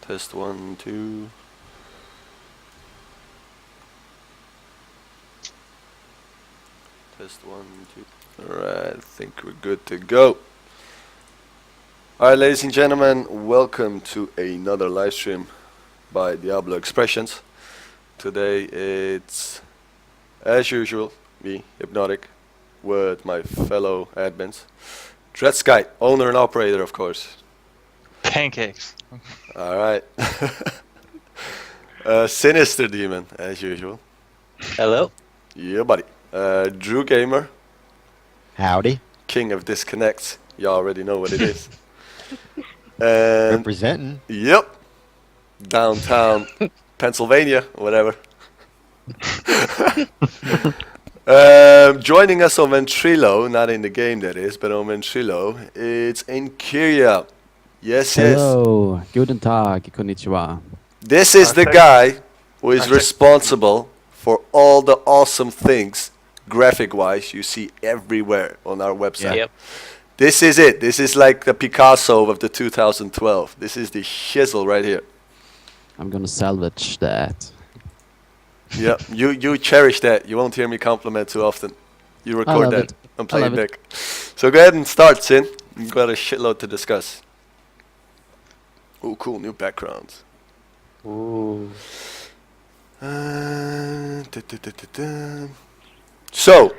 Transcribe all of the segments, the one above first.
Test 1, 2. Test 1, 2. Alright, I think we're good to go. Alright, ladies and gentlemen, welcome to another live stream by Diablo Expressions. Today it's, as usual, me, Hypnotic, with my fellow admins. Dred, owner and operator, of course. Pancakes. Alright. Sinister Demon, as usual. Hello. Yeah, buddy. DrewGamer. Howdy. King of Disconnects. You already know what it is. And representing. yep. Downtown Pennsylvania, whatever. Joining us on Ventrilo, not in the game that is, but on Ventrilo, it's Enkeria. Yes, Hello, guten Tag, konnichiwa. This is the guy who is responsible for all the awesome things, graphic-wise, you see everywhere on our website. Yep. This is it. This is like the Picasso of the 2012. This is the shizzle right here. I'm gonna salvage that. Yeah, you cherish that. You won't hear me compliment too often. You record that and play it back. So go ahead and start, Sin. We've got a shitload to discuss. Oh, cool, new backgrounds. Ooh. So,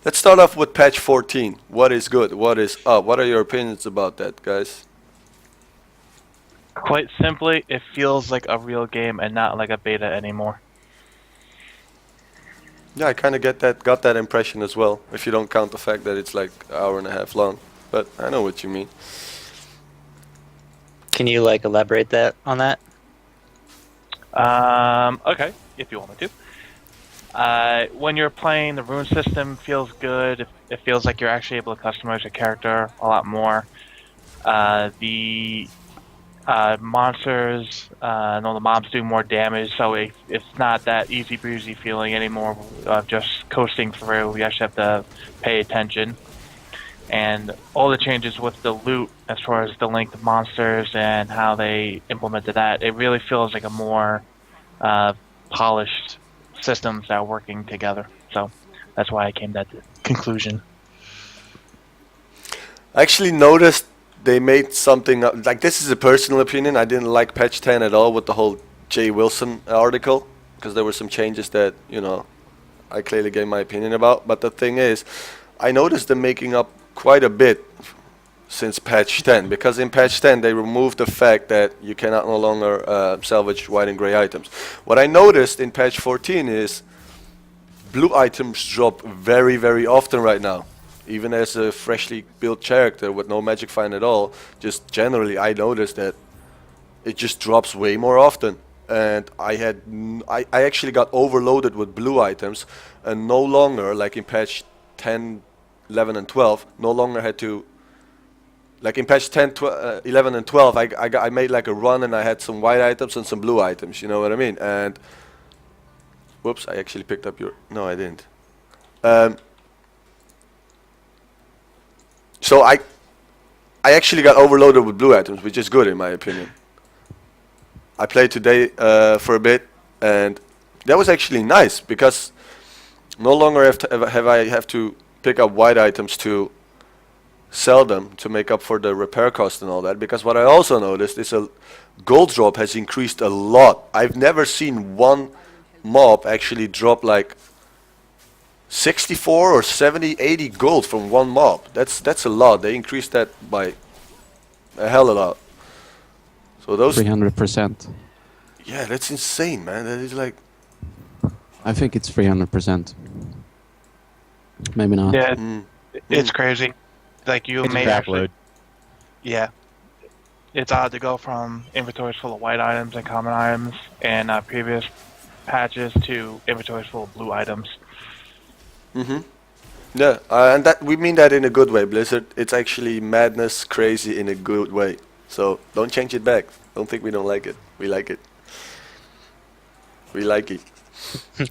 let's start off with patch 14. What is good? What is up? What are your opinions about that, guys? Quite simply, it feels like a real game and not like a beta anymore. Yeah, I kind of got that impression as well, if you don't count the fact that it's like an hour and a half long. But I know what you mean. Can you elaborate on that? Okay, if you want me to. When you're playing, the rune system feels good. It feels like you're actually able to customize your character a lot more. The monsters, no, the mobs do more damage, so it's not that easy breezy feeling anymore of just coasting through. You actually have to pay attention. And all the changes with the loot, as far as the length of monsters and how they implemented that, it really feels like a more polished systems that are working together. So that's why I came to that conclusion. I actually noticed they made something up, like this is a personal opinion. I didn't like patch 10 at all with the whole Jay Wilson article, because there were some changes that, you know, I clearly gave my opinion about. But the thing is, I noticed them making up quite a bit since patch 10, because in patch 10 they removed the fact that you cannot no longer salvage white and gray items. What I noticed in patch 14 is blue items drop very, very often right now. Even as a freshly built character with no magic find at all, just generally I noticed that it just drops way more often. And I actually got overloaded with blue items, and no longer, like in patch 10, 11 and 12, no longer had to, like in patch 10, 11 and 12, I made like a run and I had some white items and some blue items, you know what I mean? And, whoops, I actually picked up your, no I didn't. So I actually got overloaded with blue items, which is good in my opinion. I played today for a bit, and that was actually nice, because no longer have to pick up white items to sell them to make up for the repair cost and all that. Because what I also noticed is a gold drop has increased a lot. I've never seen one mob actually drop like 64 or 70, 80 gold from one mob. That's a lot. They increased that by a hell of a lot. So those 300%. Yeah, that's insane, man. That is like, I think it's 300%. Maybe not. Yeah, it's crazy. Like you It's may a actually, load. yeah. It's odd to go from inventories full of white items and common items in previous patches to inventories full of blue items. Yeah, and that we mean that in a good way, Blizzard. It's actually madness, crazy in a good way. So don't change it back. Don't think we don't like it. We like it. We like it.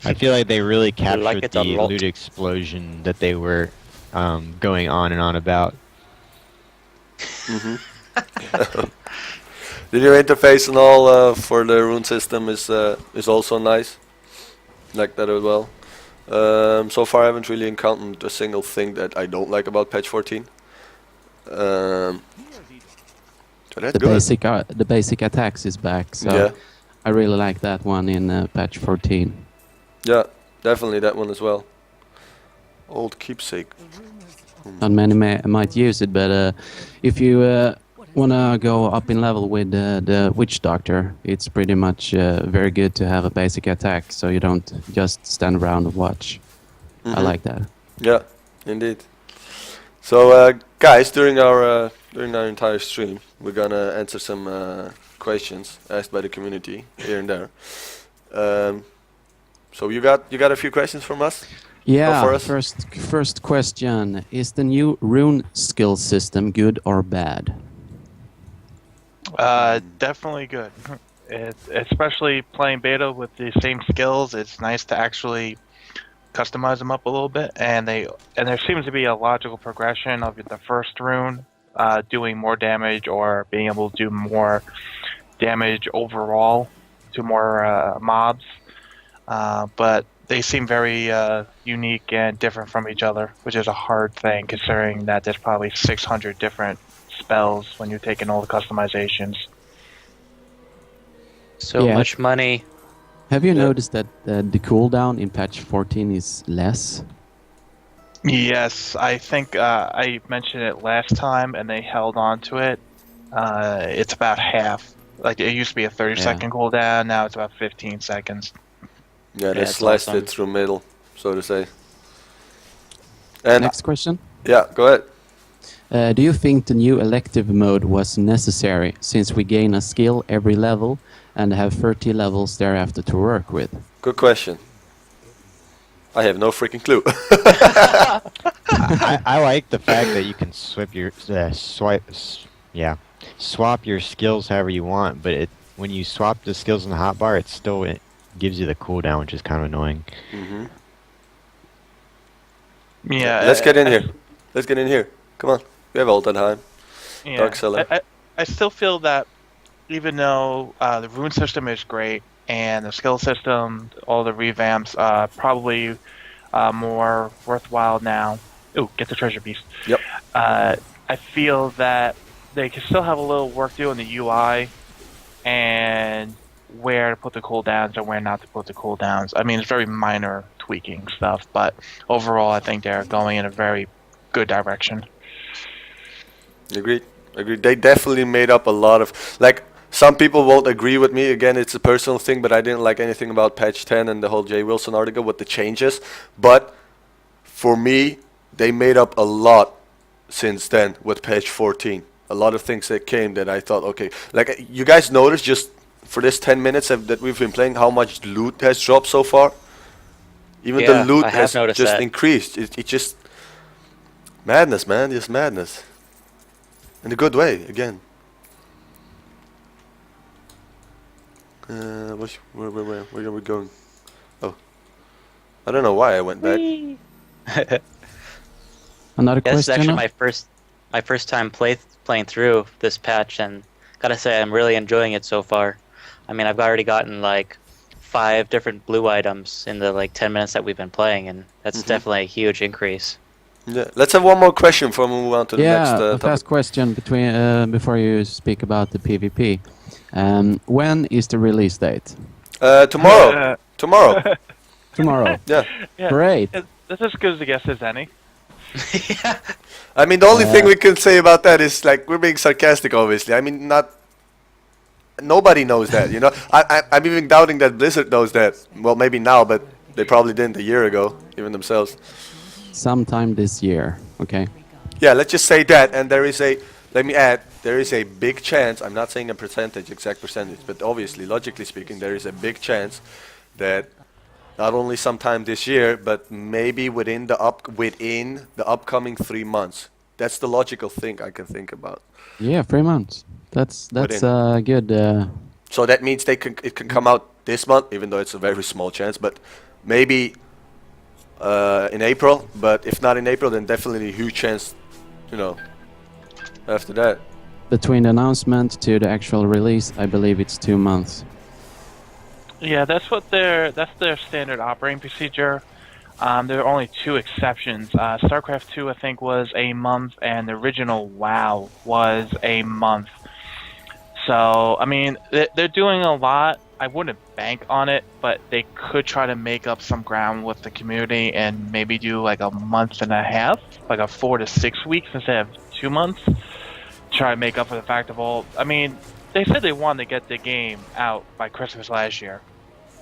I feel like they really like captured it a the lot. loot explosion that they were going on and on about. The new interface and all for the rune system is also nice. Like that as well. So far, I haven't really encountered a single thing that I don't like about patch 14. So that's good. The basic attacks is back, so Yeah. I really like that one in patch 14. Yeah, definitely that one as well. Old keepsake. Not many might use it, but if you wanna go up in level with the witch doctor, it's pretty much very good to have a basic attack, so you don't just stand around and watch. I like that. Yeah, indeed. So, guys, during our entire stream, we're gonna answer some questions asked by the community here and there. So you got a few questions from us? Yeah, for us. first question. Is the new rune skill system good or bad? Definitely good. Especially playing beta with the same skills, it's nice to actually customize them up a little bit, and there seems to be a logical progression of the first rune doing more damage or being able to do more damage overall to more mobs, but they seem very unique and different from each other, which is a hard thing considering that there's probably 600 different spells when you're taking all the customizations. So Yeah. much money. Have you noticed that the cooldown in patch 14 is less? Yes, I think I mentioned it last time, and they held on to it. It's about half. Like, it used to be a 30-second cooldown, now it's about 15 seconds. Yeah, they Yeah, it's sliced awesome. it through middle, so to say. And Next question. yeah, go ahead. Do you think the new elective mode was necessary, since we gain a skill every level and have 30 levels thereafter to work with? Good question. I have no freaking clue. I like the fact that you can swap your skills however you want, but when you swap the skills in the hotbar, it gives you the cooldown, which is kind of annoying. Yeah, Let's get in here. Let's get in here. Come on. We have all the time. Yeah, Dark Cellar. I still feel that even though the rune system is great and the skill system, all the revamps, probably more worthwhile now. Ooh, get the treasure piece. Yep. I feel that they can still have a little work to do in the UI and where to put the cooldowns and where not to put the cooldowns. I mean, it's very minor tweaking stuff, but overall, I think they're going in a very good direction. Agreed. Agreed. They definitely made up a lot of, like, some people won't agree with me. Again, it's a personal thing, but I didn't like anything about patch 10 and the whole Jay Wilson article with the changes. But for me, they made up a lot since then with patch 14. A lot of things that came that I thought, okay, like, you guys noticed just for this 10 minutes that we've been playing how much loot has dropped so far? Even Yeah, the loot I have has noticed just that. increased. It just madness, man, just madness. In a good way, again. Where are we going? Oh, I don't know why I went back. Another Yeah, this is question? actually my first time playing through this patch, and gotta say I'm really enjoying it so far. I mean, I've already gotten like 5 different blue items in the like 10 minutes that we've been playing, and that's definitely a huge increase. Yeah, let's have one more question before we move on to the next a topic. fast question before you speak about the PvP. When is the release date? Tomorrow. Tomorrow. Tomorrow. Yeah. Yeah, Great. that's as good as a guess as any. I mean, the only thing we can say about that is, like, we're being sarcastic, obviously. I mean, nobody knows that, you know? I'm even doubting that Blizzard knows that. Well, maybe now, but they probably didn't a year ago, even themselves. Sometime this year. Okay. Yeah, let's just say that. And there is a let me add, there is a big chance, I'm not saying a percentage, exact percentage, but obviously, logically speaking, there is a big chance that not only sometime this year, but maybe within the upcoming 3 months. That's the logical thing I can think about. Yeah, 3 months. That's Within. good. So that means it can come out this month, even though it's a very small chance, but maybe in April. But if not in April, then definitely a huge chance, after that. Between the announcement to the actual release, I believe it's 2 months. Yeah, that's their standard operating procedure. There are only 2 exceptions. StarCraft 2, I think, was a month, and the original WoW was a month. So, I mean, they're doing a lot. I wouldn't bank on it, but they could try to make up some ground with the community and maybe do like a month and a half, like a 4 to 6 weeks instead of 2 months. Try to make up for the fact of all. I mean, they said they wanted to get the game out by Christmas last year.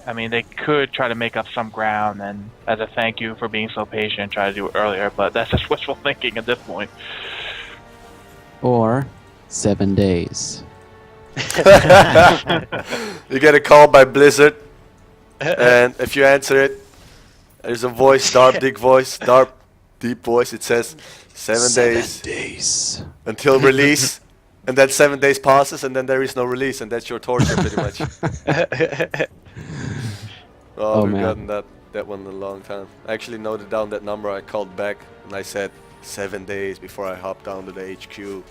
I mean, they could try to make up some ground, and as a thank you for being so patient, try to do it earlier, but that's just wishful thinking at this point. Or 7 days. You get a call by Blizzard, and if you answer it, there's a voice, deep voice. It says 7 days until release, and then 7 days passes, and then there is no release, and that's your torture, pretty much. Oh, we've man. gotten that one in a long time. I actually noted down that number. I called back, and I said 7 days before I hopped down to the HQ.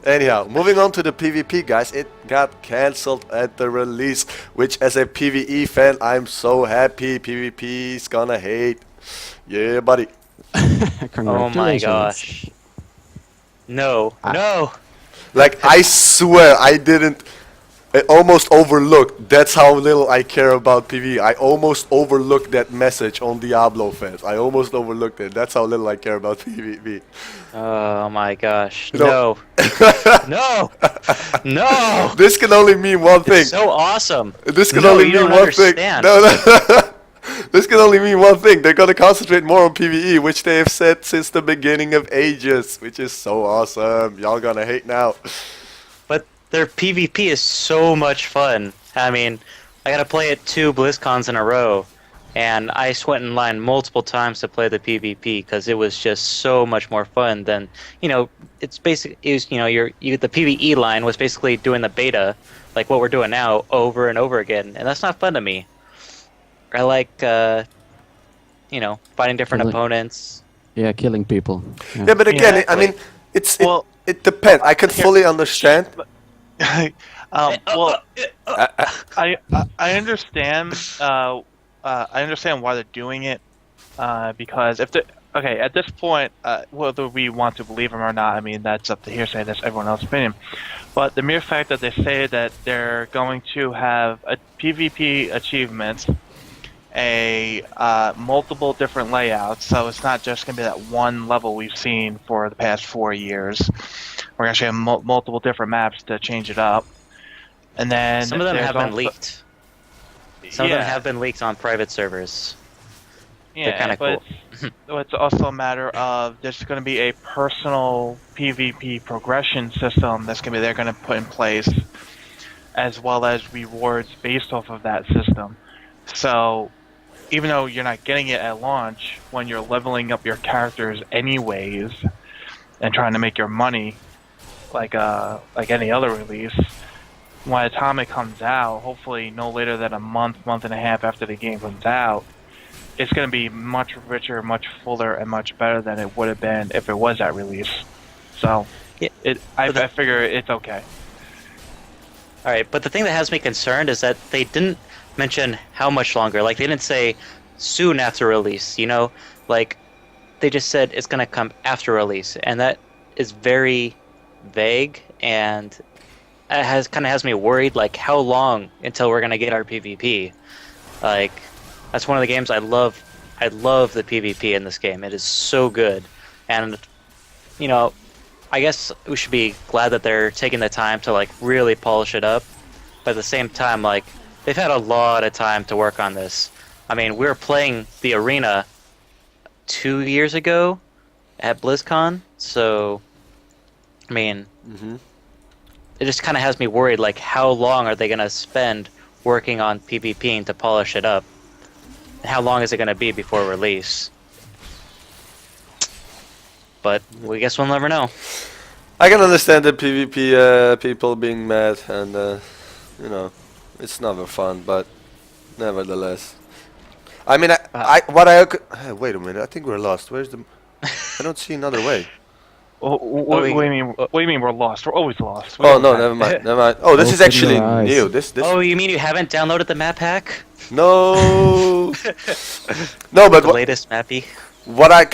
Anyhow, moving on to the PvP, guys. It got cancelled at the release, which as a PvE fan, I'm so happy. PvP's gonna hate. Yeah, buddy. Oh my gosh. No. Like, I swear I almost overlooked. That's how little I care about PvE. I almost overlooked that message on Diablo fans. I almost overlooked it. That's how little I care about PvP. Oh my gosh. You know- No. No. This can only mean one thing. It's so awesome. This can No, only you mean don't one thing. understand. No. This can only mean one thing. They're gonna concentrate more on PvE, which they have said since the beginning of ages, which is so awesome. Y'all gonna hate now. But their PvP is so much fun. I mean, I gotta play it 2 BlizzCons in a row, and I went in line multiple times to play the PvP because it was just so much more fun than, it's basically, the PvE line was basically doing the beta, like what we're doing now, over and over again, and that's not fun to me. I like, fighting different opponents. Yeah, killing people. Yeah, but again, I mean, it depends. I can fully understand. I understand. I understand why they're doing it, because at this point, whether we want to believe them or not, I mean, that's up to hearsay. That's everyone else's opinion. But the mere fact that they say that they're going to have a PvP achievements, multiple different layouts, so it's not just going to be that one level we've seen for the past 4 years. We're actually have multiple different maps to change it up, and then some of them have been leaked. Some of them have been leaked on private servers. Yeah, they're kind of cool. It's also a matter of there's going to be a personal PvP progression system they're going to put in place, as well as rewards based off of that system. So, even though you're not getting it at launch, when you're leveling up your characters anyways, and trying to make your money, like any other release, when Atomic comes out, hopefully no later than a month and a half after the game comes out, it's going to be much richer, much fuller, and much better than it would have been if it was that release. So, yeah, I figure it's okay. Alright, but the thing that has me concerned is that they didn't mention how much longer. Like, they didn't say soon after release, Like, they just said it's going to come after release, and that is very vague, and it kind of has me worried, like, how long until we're going to get our PvP? Like, that's one of the games I love. I love the PvP in this game. It is so good. And, I guess we should be glad that they're taking the time to, like, really polish it up. But at the same time, like, they've had a lot of time to work on this. I mean, we were playing the arena 2 years ago at BlizzCon, So, I mean, Hmm. it just kind of has me worried. Like, how long are they gonna spend working on PvPing to polish it up? And how long is it gonna be before release? But we guess we'll never know. I can understand the PvP people being mad, and you know, it's never fun, but nevertheless. I mean, hey, wait a minute. I think we're lost. Where's the? I don't see another way. What do you mean? What do you mean we're lost? We're always lost. We Oh don't no, have- never mind. Never mind. Oh, this is Open actually your eyes. new. This. Oh, you mean you haven't downloaded the map hack? No. No, but The latest mappy? what I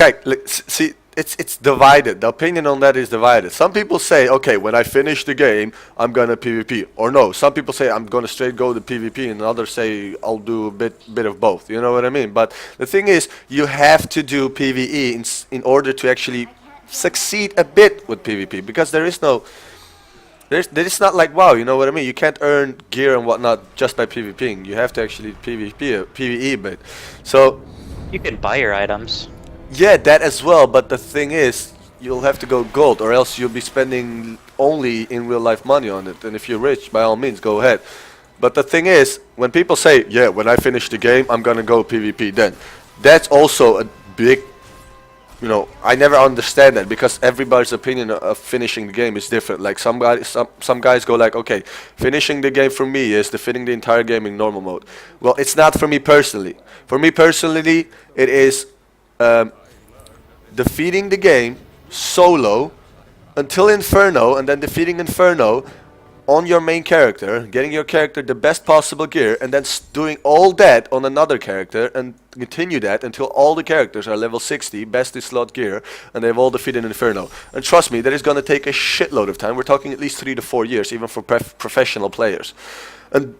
see, it's divided. The opinion on that is divided. Some people say, okay, when I finish the game, I'm gonna PvP, or no. Some people say I'm gonna straight go to PvP, and others say I'll do a bit of both. You know what I mean? But the thing is, you have to do PvE in order to actually succeed a bit with PvP, because there is not like WoW. You know what I mean? You can't earn gear and whatnot just by PvPing. You have to actually PvE a bit. So. You can buy your items. Yeah, that as well, but the thing is, you'll have to go gold, or else you'll be spending only in real life money on it. And if you're rich, by all means, go ahead. But the thing is, when people say, yeah, when I finish the game, I'm gonna go PvP, then that's also a big, you know, I never understand that, because everybody's opinion of finishing the game is different. Like some guys go like, okay, finishing the game for me is defeating the entire game in normal mode. Well, it's not for me personally. For me personally, it is defeating the game solo until Inferno, and then defeating Inferno on your main character, getting your character the best possible gear, and then doing all that on another character, and continue that until all the characters are level 60, best in slot gear, and they've all defeated Inferno. And trust me, that is going to take a shitload of time. We're talking at least 3 to 4 years, even for professional players. And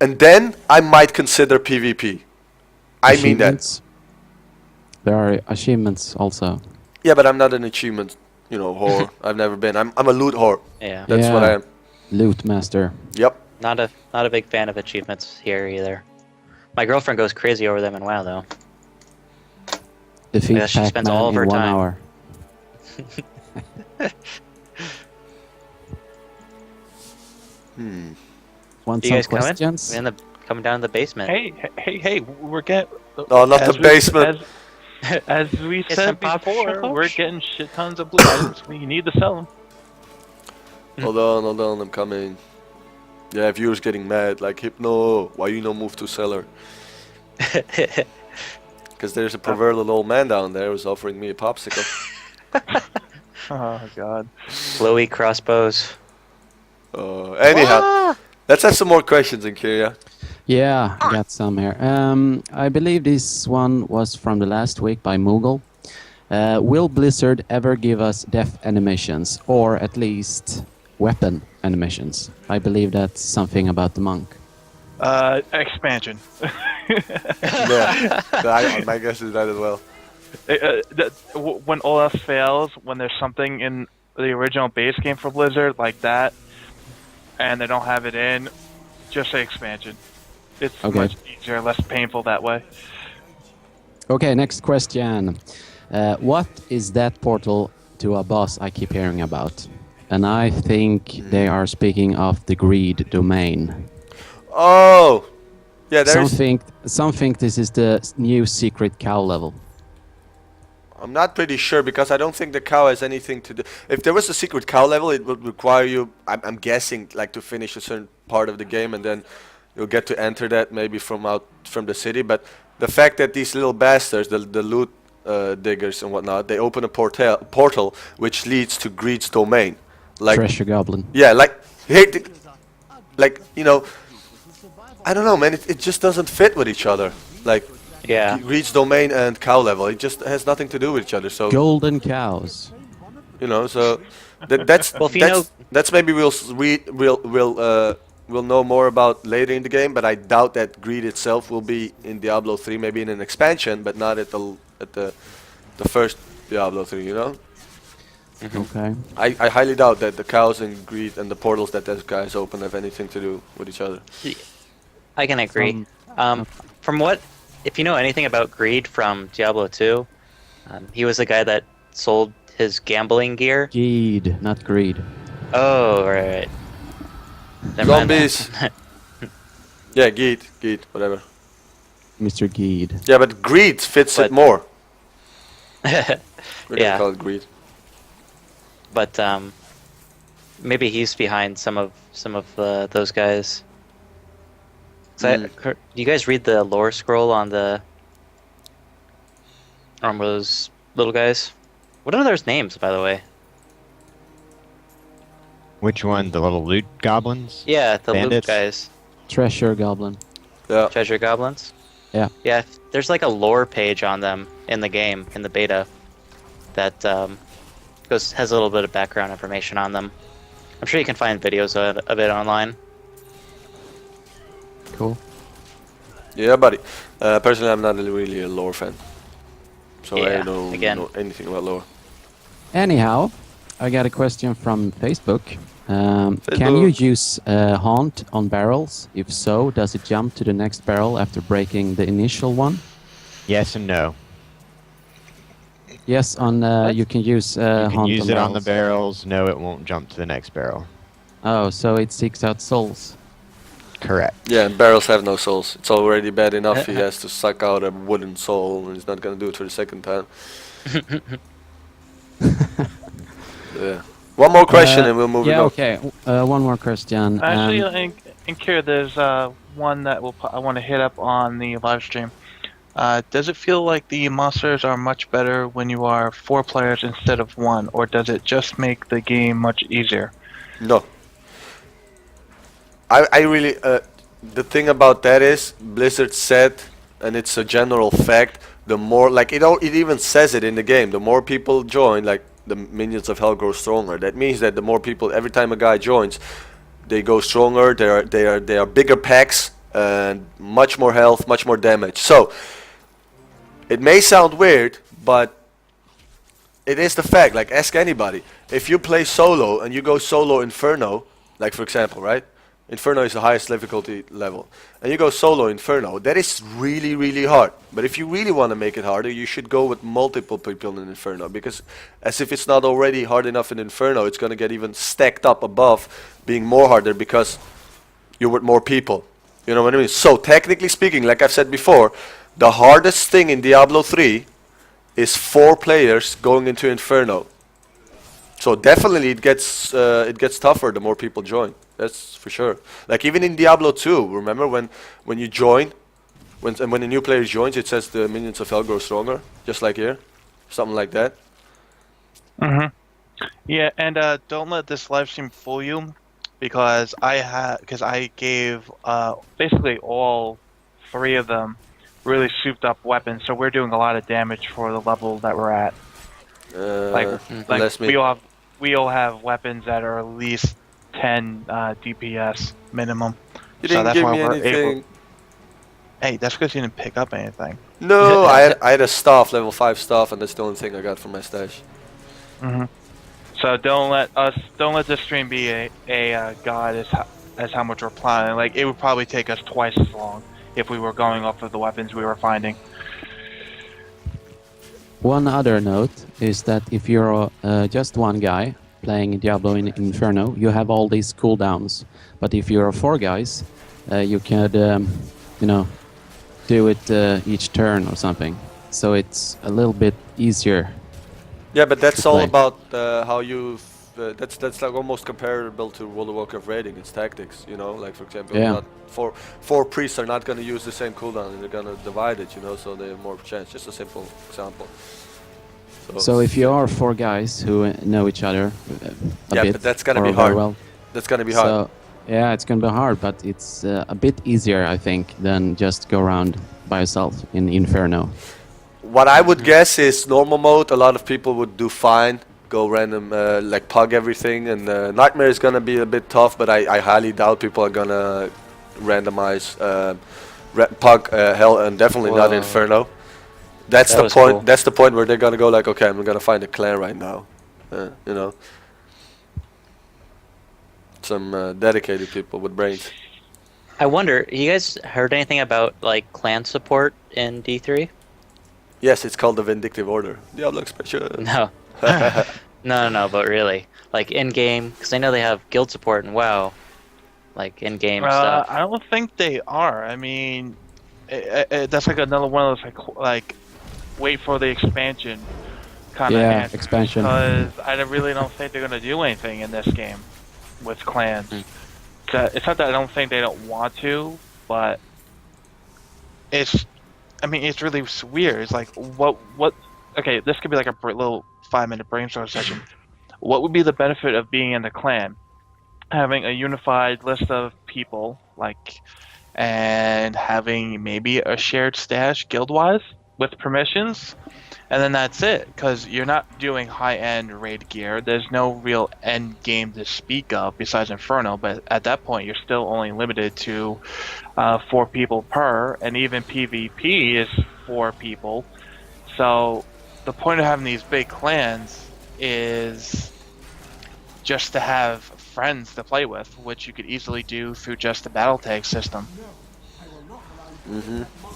then I might consider PvP. I mean that. Achievements. There are achievements also. Yeah, but I'm not an achievement, you know, whore. I've never been. I'm a loot whore. Yeah. That's what I am. Loot master. Yep. Not a big fan of achievements here either. My girlfriend goes crazy over them in WoW though. Defeat Yeah, she spends Pac-Man all of her in 1 time. hour. Want You some guys coming? questions? Coming down to the basement. Hey, we're getting. No, not the basement. As we Get said some pop before, shops. we're getting shit tons of blue items. We need to sell them. Hold on, I'm coming. Yeah, viewers getting mad, like, Hypno, why you no move to cellar? Because there's a proverbial old man down there who's offering me a popsicle. Oh god. Glowy crossbows. Anyhow, let's have some more questions, Enkeria. Yeah, I got some here. I believe this one was from the last week by Moogle. Will Blizzard ever give us death animations, or at least weapon animations? I believe that's something about the monk. Expansion. Yeah, my guess is that as well. When all else fails, when there's something in the original base game for Blizzard like that, and they don't have it in, just say expansion. It's Okay. much easier, less painful that way. Okay, next question. What is that portal to a boss I keep hearing about? And I think they are speaking of the greed domain. Oh! Yeah, there's... Some think this is the new secret cow level. I'm not pretty sure, because I don't think the cow has anything to do... If there was a secret cow level, it would require you, I'm guessing, like, to finish a certain part of the game, and then you'll get to enter that maybe from the city. But the fact that these little bastards, the loot diggers and whatnot, they open a portal which leads to Greed's domain. Like, Treasure Goblin. yeah, like, you know, I don't know, man, it just doesn't fit with each other. Like, Yeah. Greed's domain and cow level, it just has nothing to do with each other. So, Golden cows. you know, so that's Well, if you that's maybe we'll know more about later in the game. But I doubt that Greed itself will be in Diablo 3, maybe in an expansion, but not at the first Diablo 3. You know, Okay. I highly doubt that the cows and Greed and the portals that those guys open have anything to do with each other. I can agree. From what, if you know anything about Greed from Diablo 2, he was the guy that sold his gambling gear. Greed, not greed. Oh, right. Never mind that. Zombies. Yeah, Geed, whatever. Mr. Greed. Yeah, but greed fits it But- more. We're gonna Yeah. call it greed. But maybe he's behind some of those guys. So do you guys read the lore scroll on those little guys? What are those names, by the way? Which one? The little loot goblins? Yeah, the loot Bandits? guys, Treasure Goblin. Yeah. treasure goblins. Yeah. Yeah, there's like a lore page on them in the game, in the beta, that has a little bit of background information on them. I'm sure you can find videos of it online. Cool. Yeah, buddy. Personally, I'm not really a lore fan. So I Yeah, don't again. know anything about lore. Anyhow, I got a question from Facebook. Can you use Haunt on barrels? If so, does it jump to the next barrel after breaking the initial one? Yes and no. Yes, on you can use You Haunt can use on it on the barrels. barrels. No, it won't jump to the next barrel. Oh, so it seeks out souls. Correct. Yeah, and barrels have no souls. It's already bad enough he has to suck out a wooden soul, and he's not gonna do it for the second time. Yeah. One more question and we'll move it Yeah, on. okay. One more question. Actually, in Kira, there's one that I want to hit up on the live stream. Does it feel like the monsters are much better when you are 4 players instead of 1, or does it just make the game much easier? No. I really, the thing about that is, Blizzard said, and it's a general fact, the more, like, it even says it in the game, the more people join, like, the minions of hell grow stronger. That means that the more people, every time a guy joins, they go stronger, they are bigger packs, and much more health, much more damage. So, it may sound weird, but it is the fact. Like, ask anybody. If you play solo and you go solo Inferno, like for example, right? Inferno is the highest difficulty level. And you go solo Inferno, that is really, really hard. But if you really want to make it harder, you should go with multiple people in Inferno. Because as if it's not already hard enough in Inferno, it's going to get even stacked up above, being more harder because you're with more people. You know what I mean? So technically speaking, like I've said before, the hardest thing in Diablo 3 is 4 players going into Inferno. So definitely it gets tougher the more people join. That's for sure. Like even in Diablo 2, remember when you join, when a new player joins, it says the minions of hell grow stronger, just like here, something like that. Yeah, and don't let this live stream fool you, because I gave basically all 3 of them really souped up weapons, so we're doing a lot of damage for the level that we're at. Unless We all have weapons that are at least 10 DPS minimum. you So didn't that's give why me we're anything. Hey, that's because you didn't pick up anything. No, I had a staff, level 5 staff, and that's the only thing I got from my stash. So don't let this stream be a god as how much we're planning. Like, it would probably take us twice as long if we were going off of the weapons we were finding. One other note is that if you're just one guy playing Diablo in Inferno, you have all these cooldowns. But if you're 4 guys, you could, do it each turn or something. So it's a little bit easier. Yeah, but that's to all play. about how you. That's like almost comparable to World of Warcraft raiding. It's tactics, you know. Like for example, Yeah. not four priests are not going to use the same cooldown, and they're going to divide it, you know. So they have more chance. Just a simple example. So if you are 4 guys who know each other a Yeah, bit, but that's gonna or be very hard. well, That's going to be hard. so yeah, it's gonna be hard, but it's a bit easier, I think, than just go around by yourself in Inferno. What I would guess is normal mode. A lot of people would do fine. Go random, like pug everything, and Nightmare is gonna be a bit tough. But I highly doubt people are gonna randomize pug hell, and definitely not Whoa. Inferno. That's That the was point. cool. That's the point where they're gonna go like, okay, I'm gonna find a clan right now. You know, some dedicated people with brains. I wonder, you guys heard anything about like clan support in D3? Yes, it's called the Vindictive Order. Diablo expansion. No. No, but really, like in game, because I know they have guild support and WoW, like in game stuff. I don't think they are. I mean, that's like another one of those like wait for the expansion kind of Yeah, answers. expansion. Because I really don't think they're gonna do anything in this game with clans. It's not that I don't think they don't want to, but it's. I mean, it's really weird. It's like what? Okay, this could be like a little 5-minute brainstorm session. What would be the benefit of being in the clan? Having a unified list of people, like, and having maybe a shared stash guild-wise with permissions, and then that's it. Because you're not doing high-end raid gear. There's no real end game to speak of besides Inferno. But at that point, you're still only limited to 4 people per, and even PvP is 4 people. So the point of having these big clans is just to have friends to play with, which you could easily do through just the battle tag system.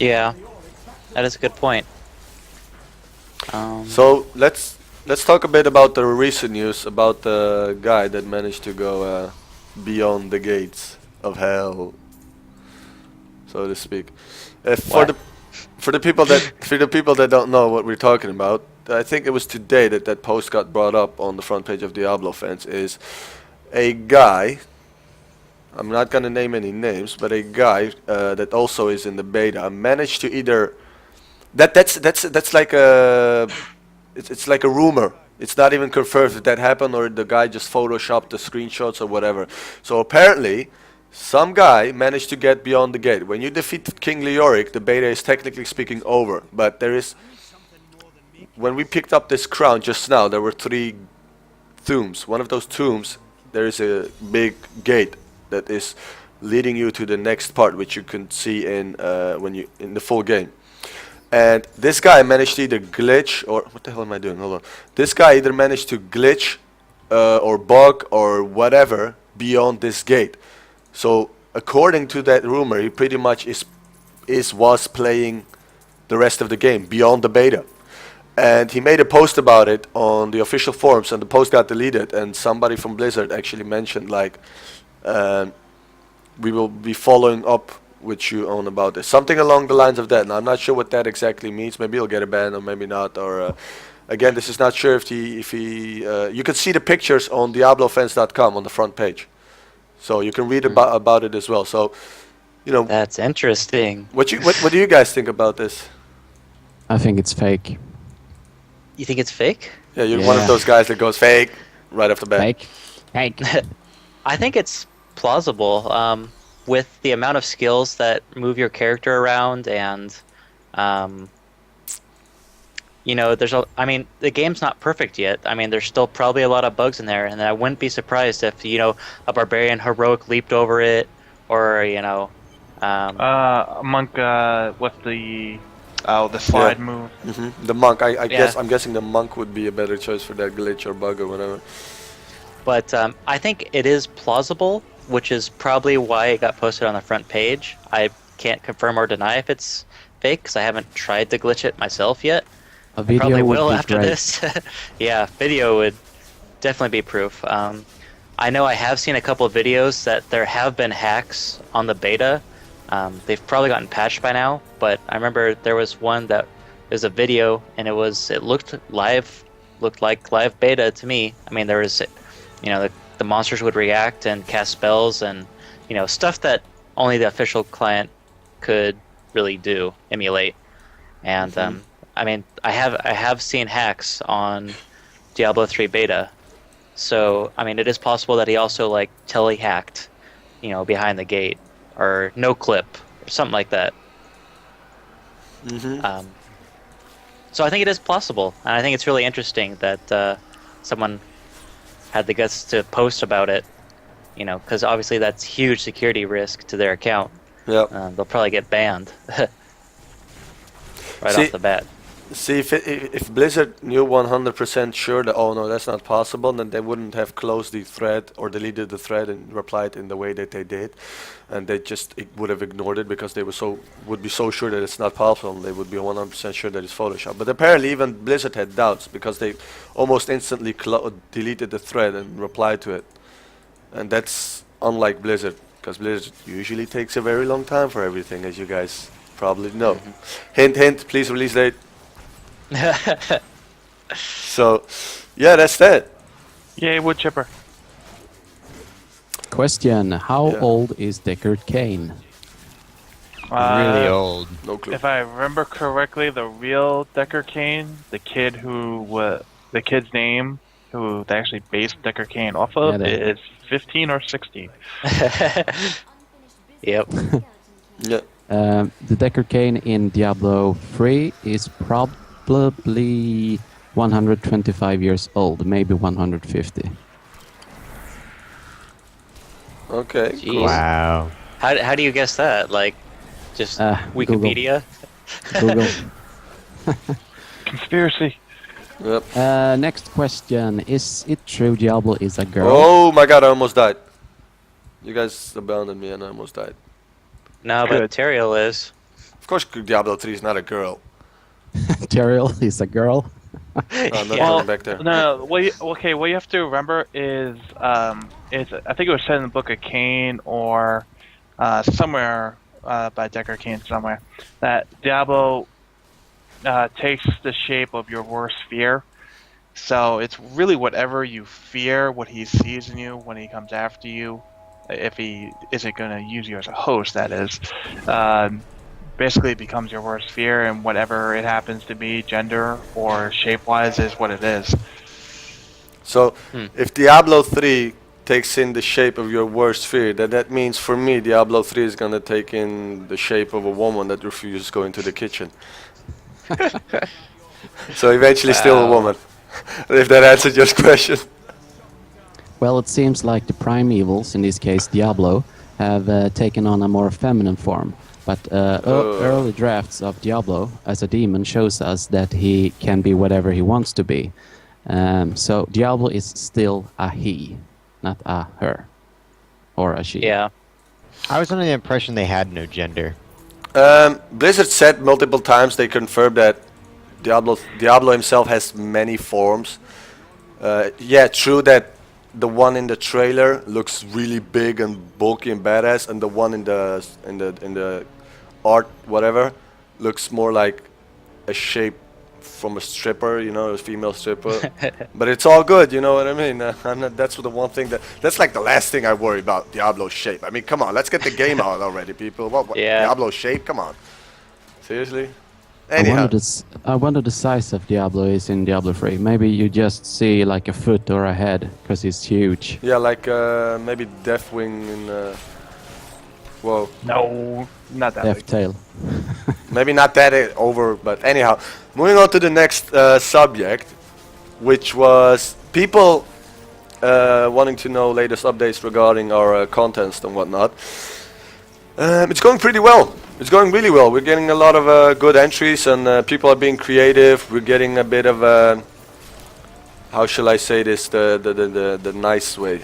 Yeah, that is a good point. So let's talk a bit about the recent news about the guy that managed to go beyond the gates of hell, so to speak. For the people that don't know what we're talking about, I think it was today that post got brought up on the front page of Diablo fans. Is a guy, I'm not gonna name any names, but a guy that also is in the beta managed to either that's like a it's like a rumor. It's not even confirmed if that happened or the guy just photoshopped the screenshots or whatever. So apparently some guy managed to get beyond the gate. When you defeat King Leoric, the beta is technically speaking over, but there is, when we picked up this crown just now, there were 3 tombs. One of those tombs, there is a big gate that is leading you to the next part, which you can see in in the full game. And this guy managed to either glitch or what the hell am I doing? Hold on. This guy either managed to glitch or bug or whatever beyond this gate. So according to that rumor, he pretty much was playing the rest of the game beyond the beta. And he made a post about it on the official forums, and the post got deleted. And somebody from Blizzard actually mentioned, like, we will be following up with you on about this, something along the lines of that. Now I'm not sure what that exactly means. Maybe he'll get a ban, or maybe not. Or again, this is not sure if he. You can see the pictures on DiabloFans.com on the front page, so you can read about it as well. So, you know, That's interesting. what do you guys think about this? I think it's fake. You think it's fake? Yeah, you're one of Yeah. those guys that goes fake right off the bat. Fake. Fake. I think it's plausible. With the amount of skills that move your character around, and you know, I mean, the game's not perfect yet. I mean, there's still probably a lot of bugs in there, and I wouldn't be surprised if, you know, a barbarian heroic leaped over it, or, you know, A monk with the slide move. The monk, I guess, Yeah. I'm guessing the monk would be a better choice for that glitch or bug or whatever. But I think it is plausible, which is probably why it got posted on the front page. I can't confirm or deny if it's fake, because I haven't tried to glitch it myself yet. A video Probably would will be after great. this. Yeah, video would definitely be proof. I know I have seen a couple of videos that there have been hacks on the beta. They've probably gotten patched by now, but I remember there was one that was a video, and it looked like live beta to me. I mean, there was, you know, the monsters would react and cast spells, and, you know, stuff that only the official client could really emulate. And I mean, I have seen hacks on Diablo 3 beta, so I mean, it is possible that he also, like, tele-hacked, you know, behind the gate, or no clip or something like that. So I think it is plausible, and I think it's really interesting that someone had the guts to post about it, you know, because obviously that's huge security risk to their account. Yeah. They'll probably get banned right See, off the bat. See, if Blizzard knew 100% sure that, oh no, that's not possible, then they wouldn't have closed the thread or deleted the thread and replied in the way that they did, and they just would have ignored it because they would be so sure that it's not possible. They would be 100% sure that it's Photoshop. But apparently, even Blizzard had doubts because they almost instantly deleted the thread and replied to it, and that's unlike Blizzard, because Blizzard usually takes a very long time for everything, as you guys probably know. Hint, hint. Please release date. So, yeah, that's that. Yay, wood chipper. Question: How Yeah. old is Deckard Cain? Really old. No clue. If I remember correctly, the real Deckard Cain, the kid's name, who they actually based Deckard Cain off of, Yeah, is 15 or 16. Yep. Yeah. The Deckard Cain in Diablo 3 is probably 125 years old, maybe 150. Okay. Jeez. Cool. Wow. How do you guess that? Like, just Wikipedia? Google. Conspiracy. Yep. Next question: Is it true Diablo is a girl? Oh my god, I almost died. You guys abandoned me and I almost died. No, Good. but Teriel is. Of course, Diablo 3 is not a girl. Teriel is a girl. No, I'm not Yeah. going back there. No, what you have to remember is, I think it was said in the Book of Cain or somewhere by Deckard Cain somewhere, that Diablo takes the shape of your worst fear. So it's really whatever you fear, what he sees in you when he comes after you, if he isn't going to use you as a host, that is. Basically it becomes your worst fear, and whatever it happens to be, gender or shape-wise, is what it is. So, if Diablo 3 takes in the shape of your worst fear, then that means for me, Diablo 3 is gonna take in the shape of a woman that refuses to go into the kitchen. So eventually still a woman. If that answered your question. Well, it seems like the primevals, in this case Diablo, have taken on a more feminine form. But early drafts of Diablo as a demon shows us that he can be whatever he wants to be. So Diablo is still a he, not a her. Or a she. Yeah. I was under the impression they had no gender. Blizzard said multiple times, they confirmed that Diablo himself has many forms. Yeah, true that the one in the trailer looks really big and bulky and badass, and the one in the art whatever looks more like a shape from a stripper, you know, a female stripper. But it's all good, you know what I mean? That's the one thing that's like the last thing I worry about, Diablo's shape. I mean, come on, let's get the game out already, people. What Yeah. Diablo's shape? Come on. Seriously? Anyhow. I wonder the size of Diablo is in Diablo 3. Maybe you just see like a foot or a head, because it's huge. Yeah, like maybe Deathwing in... whoa. No, not that Death big. tail. Maybe not that over, but anyhow. Moving on to the next subject, which was people wanting to know latest updates regarding our contest and whatnot. It's going pretty well. It's going really well. We're getting a lot of good entries, and people are being creative. We're getting a bit of how shall I say this the nice way,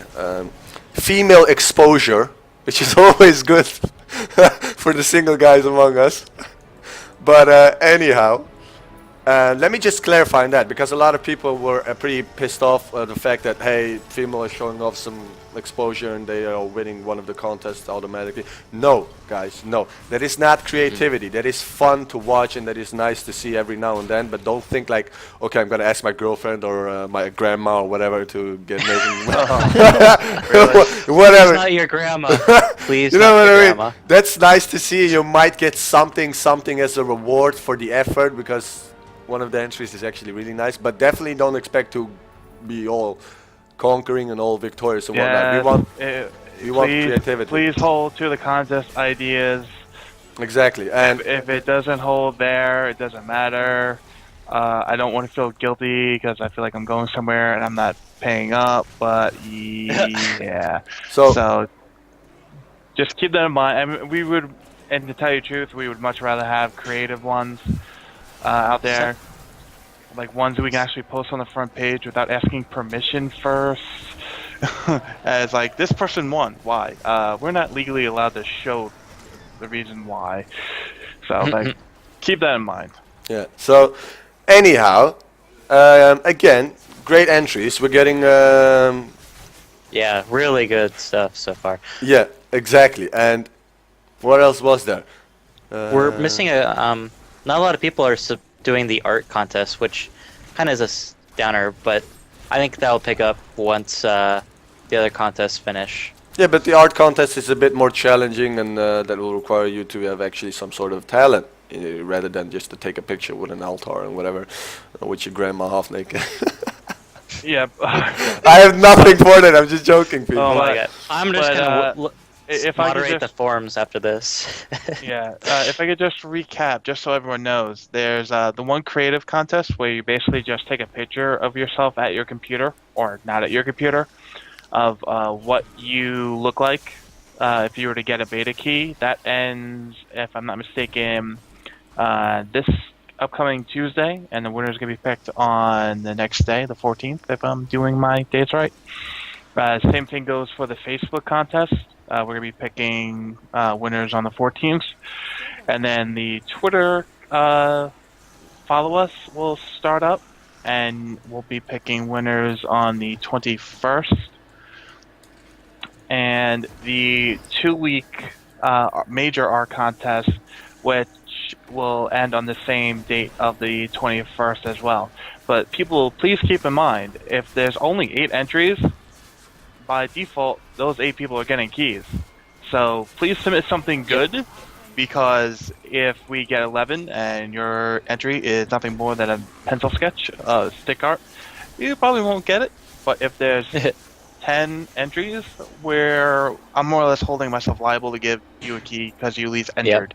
female exposure, which is always good for the single guys among us. But anyhow, let me just clarify on that, because a lot of people were pretty pissed off at the fact that, hey, female is showing off some exposure and they are winning one of the contests automatically. No, guys, no. That is not creativity. That is fun to watch, and that is nice to see every now and then. But don't think like, okay, I'm going to ask my girlfriend or my grandma or whatever to get making... Whatever. It's not your grandma. Please, You know not what your I mean? grandma. That's nice to see. You might get something as a reward for the effort, because one of the entries is actually really nice. But definitely don't expect to be all conquering and all victorious and whatnot. We want creativity. Please hold to the contest ideas. Exactly. And If it doesn't hold there, it doesn't matter. I don't want to feel guilty because I feel like I'm going somewhere and I'm not paying up. But yeah. so Just keep that in mind. I mean, we would, and to tell you the truth, we would much rather have creative ones out there. like ones we can actually post on the front page without asking permission first. As like this person won. Why? We're not legally allowed to show the reason why. So like, keep that in mind. Yeah. So, anyhow, again, great entries. We're getting. Yeah, really good stuff so far. Yeah, exactly. And what else was there? We're missing a not a lot of people are doing the art contest, which kind of is a downer, but I think that'll pick up once the other contests finish. Yeah, but the art contest is a bit more challenging, and that will require you to have actually some sort of talent, rather than just to take a picture with an altar and whatever, with your grandma half naked. Yeah. I have nothing for that. I'm just joking, people. Oh my but- god! I'm just but, gonna if I could moderate the just- forums after this. Yeah, if I could just recap, just so everyone knows, there's the one creative contest where you basically just take a picture of yourself at your computer, or not at your computer, of what you look like if you were to get a beta key. That ends, if I'm not mistaken, this upcoming Tuesday, and the winner's going to be picked on the next day, the 14th, if I'm doing my dates right. Same thing goes for the Facebook contest. We're going to be picking winners on the 14th. And then the Twitter follow us will start up, and we'll be picking winners on the 21st. And the 2-week major art contest, which will end on the same date of the 21st as well. But people, please keep in mind, if there's only 8 entries, by default, those 8 people are getting keys. So please submit something good, because if we get 11 and your entry is nothing more than a pencil sketch, stick art, you probably won't get it. But if there's 10 entries where I'm more or less holding myself liable to give you a key because you at least entered.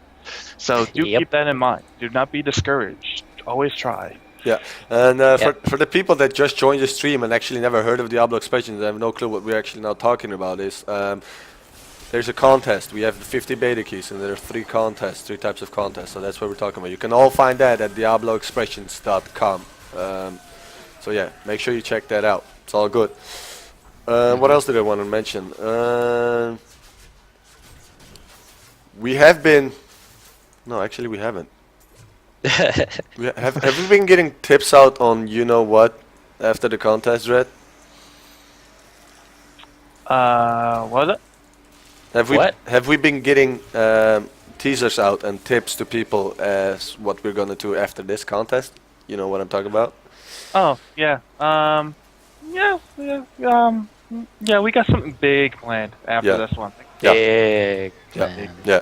So do keep that in mind. Do not be discouraged. Always try. Yeah, and for the people that just joined the stream and actually never heard of Diablo expansions, I have no clue what we're actually now talking about. Is there's a contest. We have the 50 beta keys, and there are 3 contests, 3 types of contests. So that's what we're talking about. You can all find that at DiabloExpressions.com. So yeah, make sure you check that out. It's all good. What else did I want to mention? We have been. No, actually, we haven't. Have we been getting tips out on you know what after the contest, Dred? Was it? Have we been getting teasers out and tips to people as what we're gonna do after this contest? You know what I'm talking about? Oh yeah. Yeah. We got something big planned after this one. Yeah. Big. Yeah.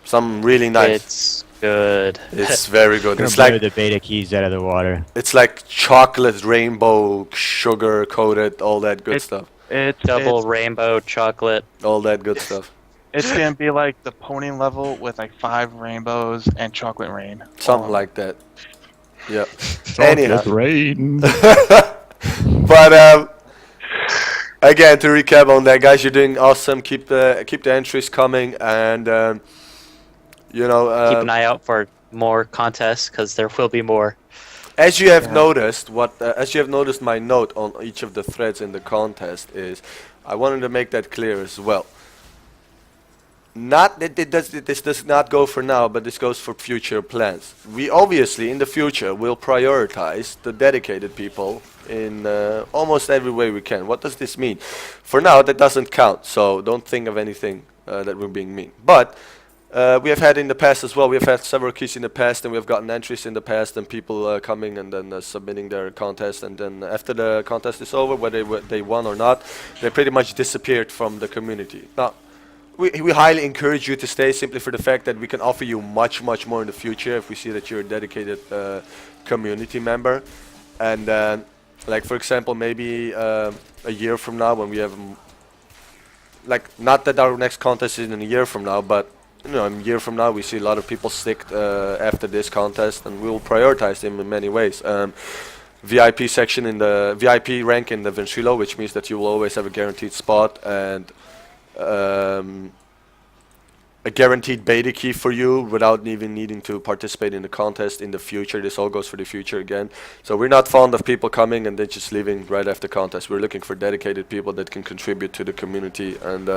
Some really nice. It's good. It's very good. Gonna It's blow like the beta keys out of the water. it's like chocolate, rainbow, sugar coated, all that good stuff. It's Double rainbow chocolate. All that good stuff. It's gonna be like the pony level with like 5 rainbows and chocolate rain. Something like that. Yeah. Anyhow. rain. But again, to recap on that, guys, you're doing awesome. Keep the entries coming, and you know, Keep an eye out for more contests, because there will be more. as you have noticed, as you have noticed, my note on each of the threads in the contest is, I wanted to make that clear as well. Not that this does not go for now, but this goes for future plans. We obviously, in the future, will prioritize the dedicated people in almost every way we can. What does this mean? For now, that doesn't count, so don't think of anything that we're being mean. But we have had in the past as well, we have had several keys in the past, and we have gotten entries in the past, and people coming and then submitting their contest, and then after the contest is over, whether they won or not, they pretty much disappeared from the community. Now, we highly encourage you to stay, simply for the fact that we can offer you much more in the future if we see that you're a dedicated community member. And like, for example, maybe a year from now, when we have like, not that our next contest is in a year from now, but you know, a year from now we see a lot of people stick after this contest, and we will prioritize them in many ways. VIP section in the VIP rank in the Ventrilo, which means that you will always have a guaranteed spot, and a guaranteed beta key for you without even needing to participate in the contest in the future. This all goes for the future again. So we're not fond of people coming and then just leaving right after contest. We're looking for dedicated people that can contribute to the community, and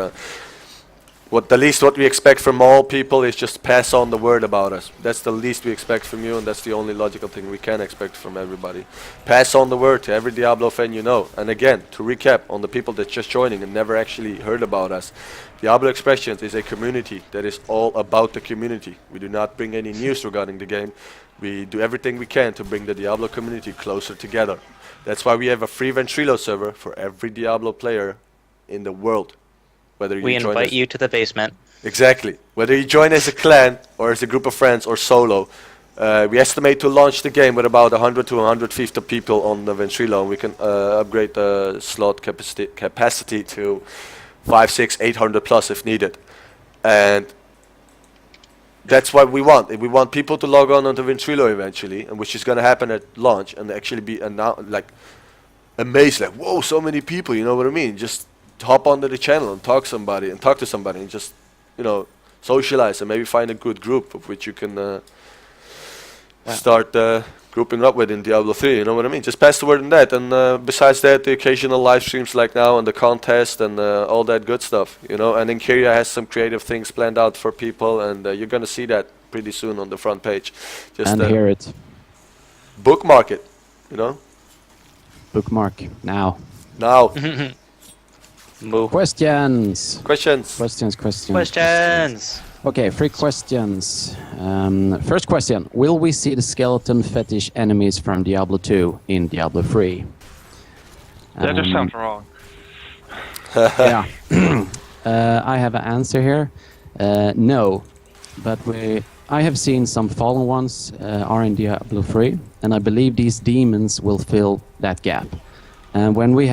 the least what we expect from all people is just pass on the word about us. That's the least we expect from you, and that's the only logical thing we can expect from everybody. Pass on the word to every Diablo fan you know. And again, to recap on the people that's just joining and never actually heard about us, Diablo Expressions is a community that is all about the community. We do not bring any news regarding the game. We do everything we can to bring the Diablo community closer together. That's why we have a free Ventrilo server for every Diablo player in the world. Whether you We join invite us, you to the basement. exactly. Whether you join as a clan or as a group of friends or solo, we estimate to launch the game with about 100 to 150 people on the Ventrilo. We can upgrade the slot capacity to 5, 6, 800 plus if needed. And that's what we want. We want people to log on onto Ventrilo eventually, and which is going to happen at launch, and actually be like amazed, like, whoa, so many people, you know what I mean? Just hop onto the channel and talk to somebody and just, you know, socialize and maybe find a good group of which you can start grouping up with in Diablo 3, you know what I mean? Just pass the word on that, and besides that, the occasional live streams like now and the contest and all that good stuff, you know. And Enkeria has some creative things planned out for people, and you're gonna see that pretty soon on the front page. Just And hear it. bookmark it, you know. Bookmark now. Now, Moo. Questions. Questions. Okay, 3 questions. First question: will we see the skeleton fetish enemies from Diablo 2 in Diablo 3? That just sounds wrong. Yeah. I have an answer here. No, but I have seen some fallen ones are in Diablo 3, and I believe these demons will fill that gap. And when we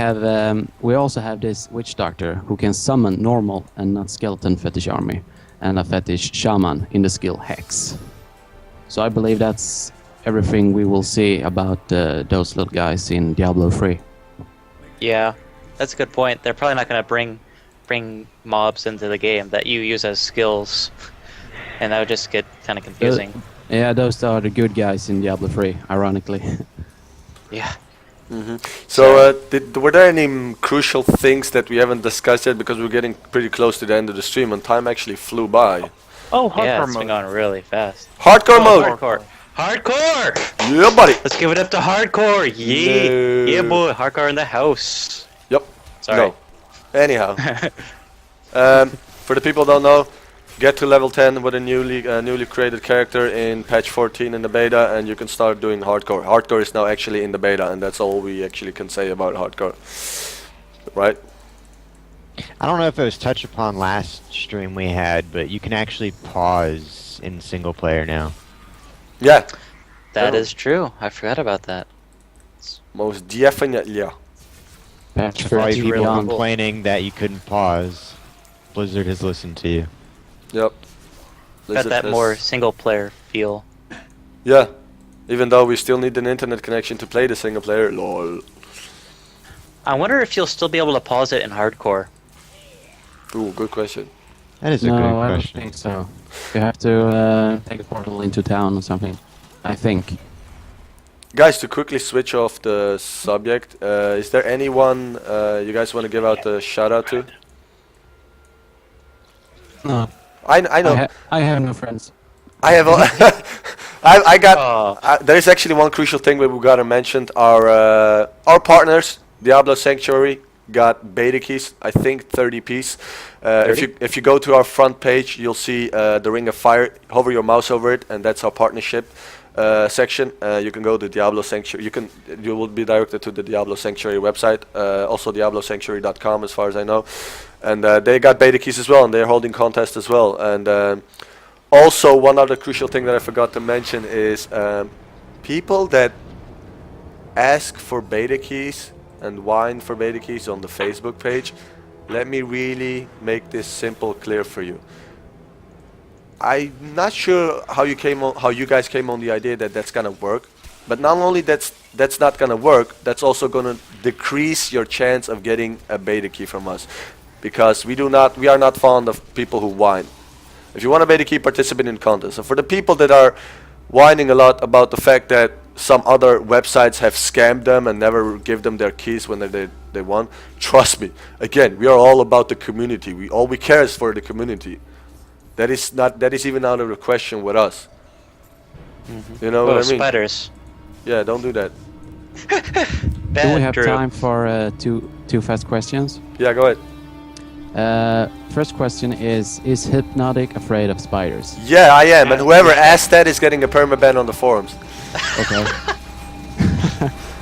also have this witch doctor who can summon normal and not skeleton fetish army, and a fetish shaman in the skill Hex. So I believe that's everything we will see about those little guys in Diablo 3. Yeah, that's a good point. They're probably not going to bring mobs into the game that you use as skills, and that would just get kind of confusing. Yeah, those are the good guys in Diablo 3, ironically. Yeah. So were there any crucial things that we haven't discussed yet, because we're getting pretty close to the end of the stream and time actually flew by? Oh, Yeah, hardcore it's been mode. going really fast. Hardcore mode! Hardcore! Yeah, buddy! Let's give it up to hardcore! Yeah! No. Yeah, boy! Hardcore in the house! Yep. Sorry. No. Anyhow. For the people who don't know, get to level 10 with a newly created character in patch 14 in the beta, and you can start doing hardcore. Hardcore is now actually in the beta, and that's all we actually can say about hardcore. Right? I don't know if it was touched upon last stream we had, but you can actually pause in single player now. Yeah. That Oh. is true. I forgot about that. Most definitely. Patch For all you 13 people beyond. complaining that you couldn't pause, Blizzard has listened to you. Yep. Got that more single player feel. Yeah. Even though we still need an internet connection to play the single player. Lol. I wonder if you'll still be able to pause it in hardcore. Ooh, good question. That is a No, good I don't question. think so. You have to take a portal into town or something. I think. Guys, to quickly switch off the subject, is there anyone you guys want to give out a shout out to? No, I know. I have no friends. I have. I got. Oh. There is actually one crucial thing that we gotta mention. Our partners, Diablo Sanctuary, got beta keys. I think 30 piece. If you go to our front page, you'll see the Ring of Fire. Hover your mouse over it, and that's our partnership section. You can go to Diablo Sanctuary. You will be directed to the Diablo Sanctuary website. Also diablosanctuary.com, as far as I know. And they got beta keys as well, and they're holding contests as well. And also, one other crucial thing that I forgot to mention is people that ask for beta keys and whine for beta keys on the Facebook page. Let me really make this simple, clear for you. I'm not sure how you guys came on the idea that that's gonna work, but not only that's not gonna work, that's also gonna decrease your chance of getting a beta key from us, because we are not fond of people who whine. If you want to be able to keep participating in content. So for the people that are whining a lot about the fact that some other websites have scammed them and never give them their keys when they won, trust me. Again, we are all about the community. All we care is for the community. That is even out of the question with us. You know what I mean? Spiders. Yeah, don't do that. Do we have Drew. time for two fast questions? Yeah, go ahead. First question is Hypnotic afraid of spiders? Yeah, I am, and whoever asked that is getting a permaban on the forums. Okay.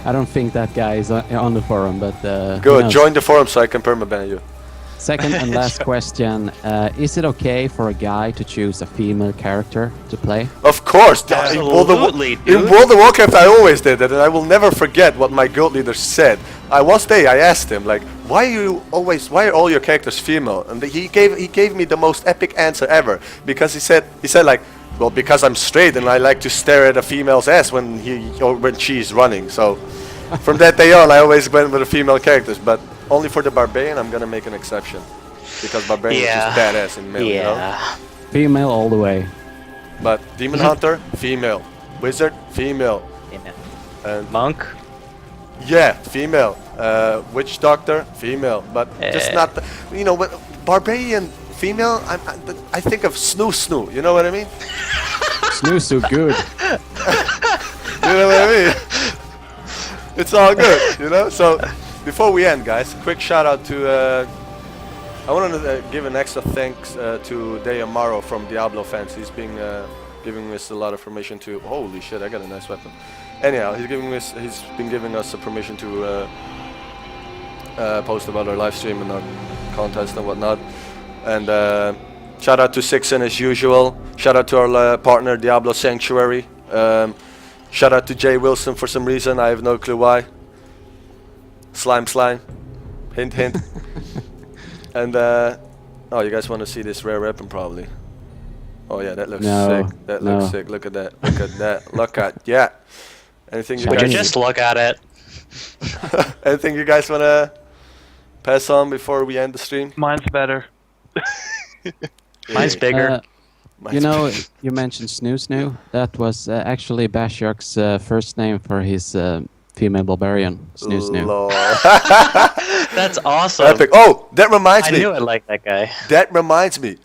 I don't think that guy is on the forum, but who Good, knows? join the forum so I can permaban you. Second and last question: is it okay for a guy to choose a female character to play? Of course, Absolutely, in dude. World of Warcraft I always did that, and I will never forget what my guild leader said. One day I asked him, like, why are all your characters female? And he gave me the most epic answer ever, because he said like, well, because I'm straight and I like to stare at a female's ass when when she's running. So from that day on I always went with the female characters, but only for the barbarian I'm gonna make an exception, because barbarian is just badass in melee, you know? Female all the way. But demon hunter, female. Wizard, female. And Monk. yeah, female. Witch doctor, female. But just not, but barbarian, female. I think of Snoo. You know what I mean? Snoo's so good. You know what I mean? It's all good, you know. So before we end, guys, quick shout out to. I want to give an extra thanks to Diablo from Diablo fans. He's been giving us a lot of permission to. Holy shit! I got a nice weapon. Anyhow, he's been giving us the permission to post about our live stream and our contest and whatnot. And shout out to Sixen as usual. Shout out to our partner Diablo Sanctuary. Shout out to Jay Wilson for some reason. I have no clue why. Slime. Hint. And oh, you guys want to see this rare weapon probably? Oh yeah, that looks sick. That looks sick. Look at that. Look at that. Look at Anything you Would you guys? just look at it? Anything you guys wanna pass on before we end the stream? Mine's better. Mine's bigger. You know, you mentioned Snoo. That was actually Bashok's first name for his female barbarian, Snoo. Lord. That's awesome. Epic. Oh, that reminds I me. knew I liked that guy. That reminds me.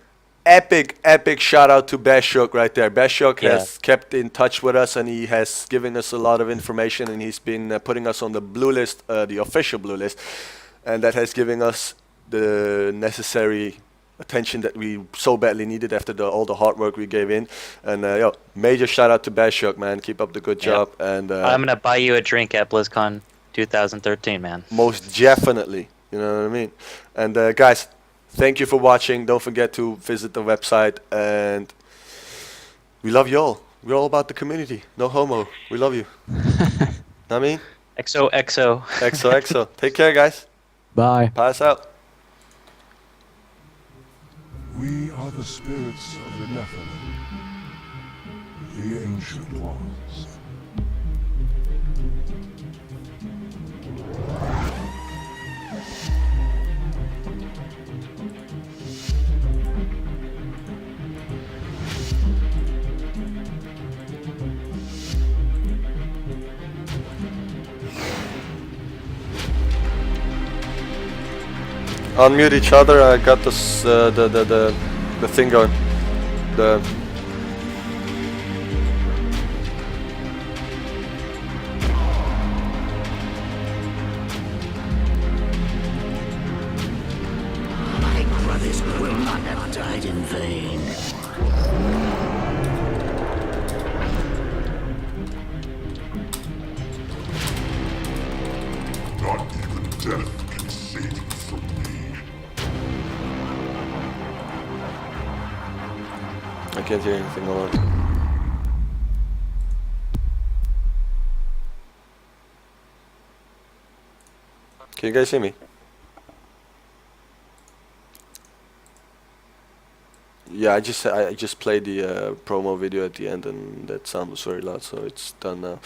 Epic shout out to Bashok right there. Bashok has kept in touch with us, and he has given us a lot of information, and he's been putting us on the blue list, the official blue list, and that has given us the necessary attention that we so badly needed after all the hard work we gave in. And major shout out to Bashok, man. Keep up the good job. And I'm gonna buy you a drink at BlizzCon 2013, man. Most definitely. You know what I mean? And guys, thank you for watching. Don't forget to visit the website, and we love you all. We're all about the community. No homo. We love you. Know what I mean? XOXO. XOXO. Take care, guys. Bye. Pass out. We are the spirits of the Nephilim, the ancient ones. Unmute each other. I got this the thing going. The My brothers will not have died in vain. Not even death can save you from me. I can't hear anything. Hold on. Can you guys hear me? Yeah, I just played the promo video at the end, and that sound was very loud, so it's done now.